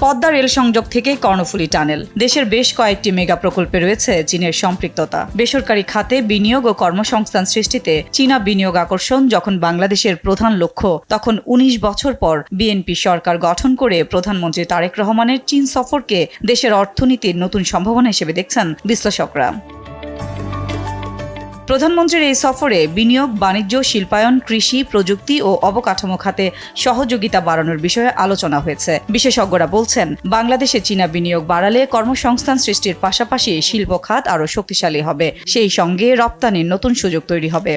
Padma rail সংযোগ থেকে Karnaphuli tunnel, দেশের বেশ কয়েকটি মেগা প্রকল্পে রয়েছে চীনের সম্পৃক্ততা। বেসরকারি খাতে বিনিয়োগ ও কর্মসংস্থান সৃষ্টিতে চীনা বিনিয়োগ আকর্ষণ যখন বাংলাদেশের প্রধান লক্ষ্য, তখন ১৯ বছর পর বিএনপি সরকার গঠন করে প্রধানমন্ত্রী তারেক রহমানের চীন সফরকে দেশের অর্থনীতির নতুন সম্ভাবনা হিসেবে দেখছেন বিশ্লেষকরা। প্রধানমন্ত্রীর এই সফরে বিনিয়োগ, বাণিজ্য, শিল্পায়ন, কৃষি, প্রযুক্তি ও অবকাঠামো খাতে সহযোগিতা বাড়ানোর বিষয়ে আলোচনা হয়েছে। বিশেষজ্ঞরা বলছেন, বাংলাদেশে চীনা বিনিয়োগ বাড়ালে কর্মসংস্থান সৃষ্টির পাশাপাশি শিল্প খাত আরও শক্তিশালী হবে, সেই সঙ্গে রপ্তানির নতুন সুযোগ তৈরি হবে।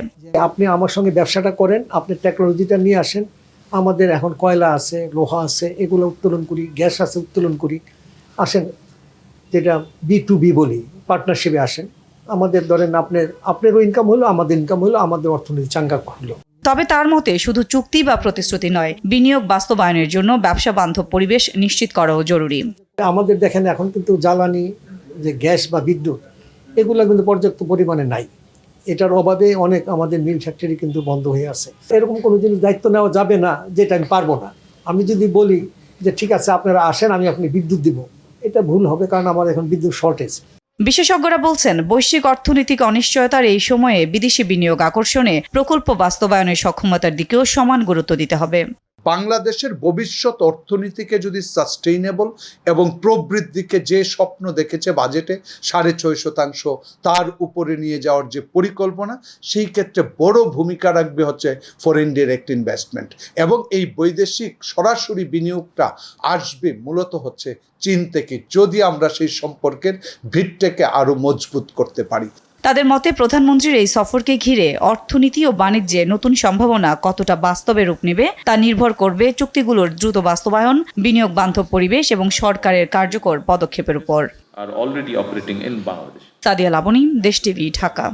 আপনি আমার সঙ্গে ব্যবসাটা করেন, আপনি টেকনোলজিটা নিয়ে আসেন, আমাদের এখন কয়লা আছে, লোহা আছে, এগুলো উত্তোলন করি, গ্যাস আছে উত্তোলন করি, আসেন যেটা B2B বলি, পার্টনারশিপে আসেন। আমাদের ধরেন আপনারও ইনকাম হলো, আমাদের ইনকাম হলো, আমাদের অর্থনীতি চাঙ্গা হলো। তবে তার মতে শুধু চুক্তি বা প্রতিশ্রুতি নয়, বিনিয়োগ বাস্তবায়নের জন্য ব্যবসা বান্ধব পরিবেশ নিশ্চিত করাও জরুরি। আমাদের দেখেন এখন কিন্তু জ্বালানি, যে গ্যাস বা বিদ্যুৎ, এগুলো কিন্তু পর্যাপ্ত পরিমাণে নাই। এটার অভাবে অনেক আমাদের মিল ফ্যাক্টরি কিন্তু বন্ধ হয়ে আছে। এরকম কোনো জিনিস দায়িত্ব নেওয়া যাবে না যেটা আমি পারবো না। আমি যদি বলি যে ঠিক আছে আপনারা আসেন, আমি আপনি বিদ্যুৎ দিব, এটা ভুল হবে, কারণ আমার এখন বিদ্যুৎ শর্টেজ। বিশেষজ্ঞরা বলছেন, বৈশ্বিক অর্থনৈতিক অনিশ্চয়তার এই সময়ে বিদেশি বিনিয়োগ আকর্ষণে প্রকল্প বাস্তবায়নের সক্ষমতার দিকেও সমান গুরুত্ব দিতে হবে। বাংলাদেশের ভবিষ্যৎ অর্থনীতিকে যদি সাস্টেইনেবল এবং প্রবৃদ্ধিকে যে স্বপ্ন দেখেছে বাজেটে 6.5% তার উপরে নিয়ে যাওয়ার যে পরিকল্পনা, সেই ক্ষেত্রে বড় ভূমিকা রাখবে হচ্ছে ফরেন ডিরেক্ট ইনভেস্টমেন্ট, এবং এই বৈদেশিক সরাসরি বিনিয়োগটা আসবে মূলত হচ্ছে চীন থেকে, যদি আমরা সেই সম্পর্কের ভিতটাকে আরও মজবুত করতে পারি। তাদের মতে প্রধানমন্ত্রীর এই সফরকে ঘিরে অর্থনীতি ও বাণিজ্যে নতুন সম্ভাবনা কতটা বাস্তবে রূপ নেবে তা নির্ভর করবে চুক্তিগুলোর দ্রুত বাস্তবায়ন, বিনিয়োগ বান্ধব পরিবেশ এবং সরকারের কার্যকর পদক্ষেপের উপর। সাদিয়া লাবনী, দেশ টিভি, ঢাকা।